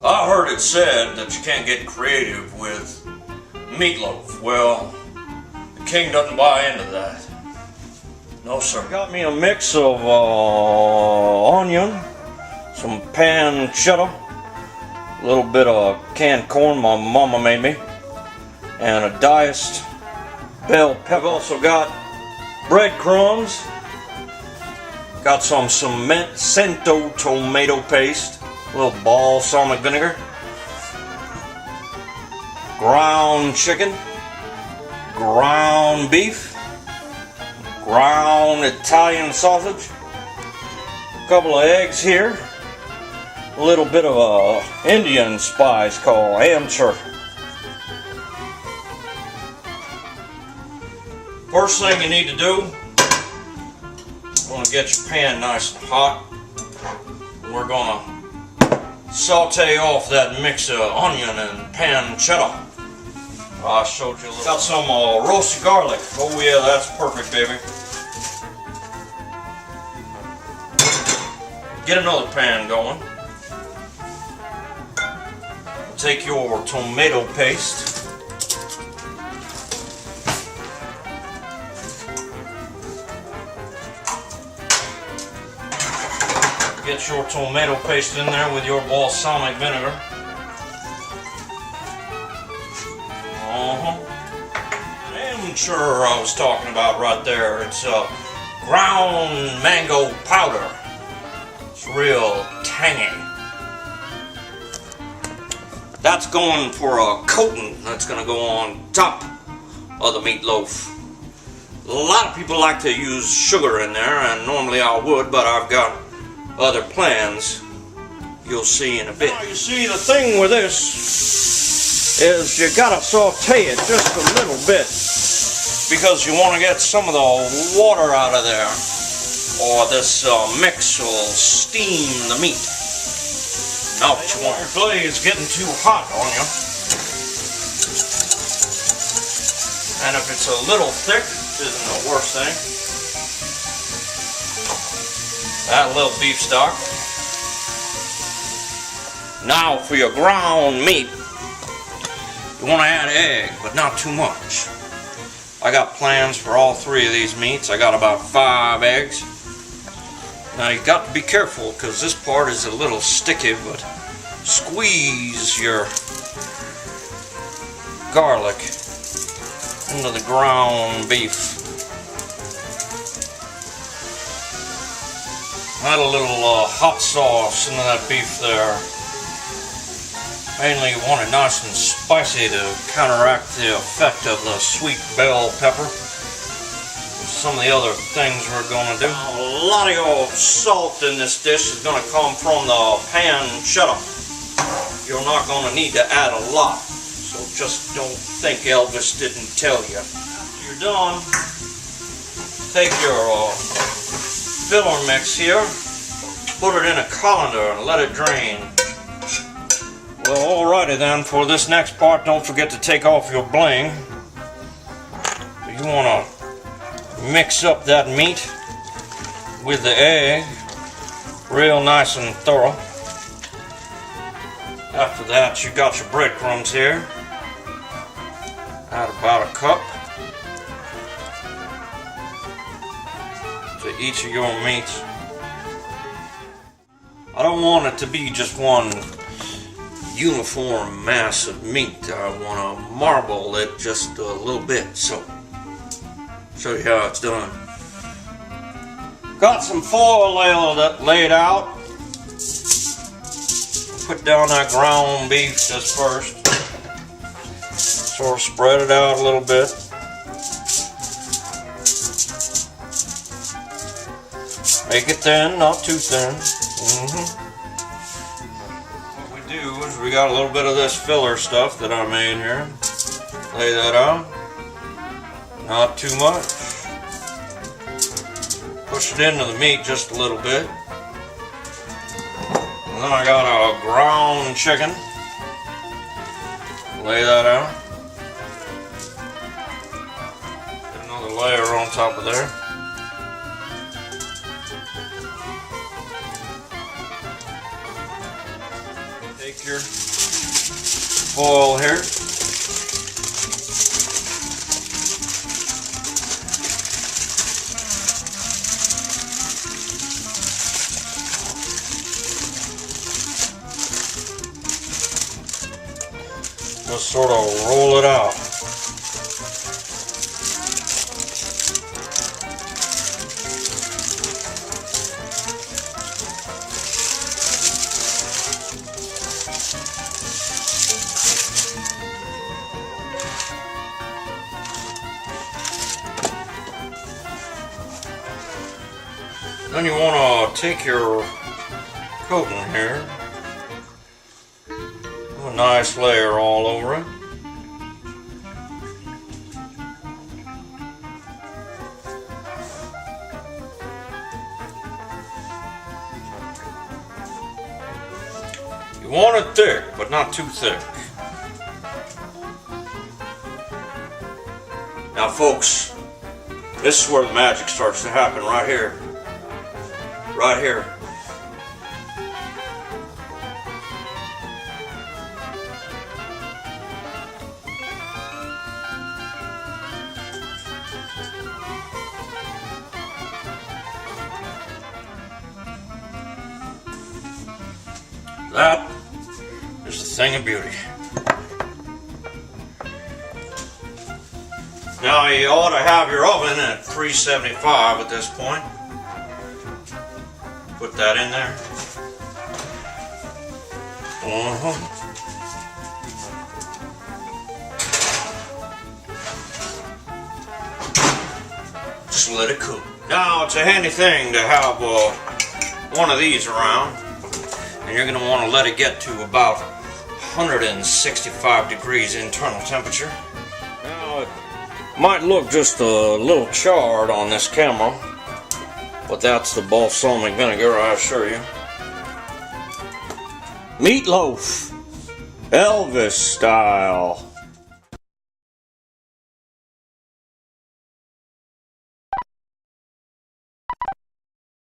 I heard it said that you can't get creative with meatloaf. Well, the king doesn't buy into that. No, sir. Got me a mix of onion, some pancetta, a little bit of canned corn my mama made me, and a diced bell pepper. I've also got breadcrumbs, got some cento tomato paste, a little balsamic vinegar, ground chicken, ground beef, ground Italian sausage, a couple of eggs here, a little bit of a Indian spice called amchur. First thing you need to do, you want to get your pan nice and hot. We're going to saute off that mix of onion and pancetta. I showed you a little. Got some roasted garlic. Oh yeah, that's perfect, baby. Get another pan going. Take your tomato paste. Get your tomato paste in there with your balsamic vinegar. Amchur I was talking about right there. It's ground mango powder. It's real tangy. That's going for a coating that's going to go on top of the meatloaf. A lot of people like to use sugar in there, and normally I would, but I've got other plans you'll see in a bit. Now, you see, the thing with this is you gotta saute it just a little bit because you want to get some of the water out of there, or this mix will steam the meat. Now what you want, your glaze getting too hot on you, and if it's a little thick, it isn't the worst thing. That little beef stock. Now for your ground meat, you want to add egg, but not too much. I got plans for all three of these meats. I got about 5 eggs. Now you got to be careful because this part is a little sticky, but squeeze your garlic into the ground beef. Add a little hot sauce into that beef there. Mainly you want it nice and spicy to counteract the effect of the sweet bell pepper. Some of the other things we're going to do. A lot of your salt in this dish is going to come from the pancetta. You're not going to need to add a lot, so just don't think Elvis didn't tell you. After you're done, take your filler mix here, put it in a colander and let it drain. Well, alrighty then, for this next part, don't forget to take off your bling. You want to mix up that meat with the egg real nice and thorough. After that, you got your breadcrumbs here. Add about a cup to each of your meats. I don't want it to be just one uniform mass of meat. I want to marble it just a little bit. So, show you how it's done. Got some foil laid out. Put down that ground beef just first. Sort of spread it out a little bit. Make it thin, not too thin. What we do is we got a little bit of this filler stuff that I made here. Lay that out. Not too much. Push it into the meat just a little bit. And then I got a ground chicken. Lay that out. Get another layer on top of there. Take your foil here. Just sort of roll it out. Then you want to take your coating here, do a nice layer all over it. You want it thick, but not too thick. Now folks, this is where the magic starts to happen, right here. Right here. That is the thing of beauty. Now you ought to have your oven at 375 at this point. Put that in there. Just let it cool. Now it's a handy thing to have one of these around, and you're going to want to let it get to about 165 degrees internal temperature. Now it might look just a little charred on this camera, but that's the balsamic vinegar, I assure you. Meatloaf, Elvis style.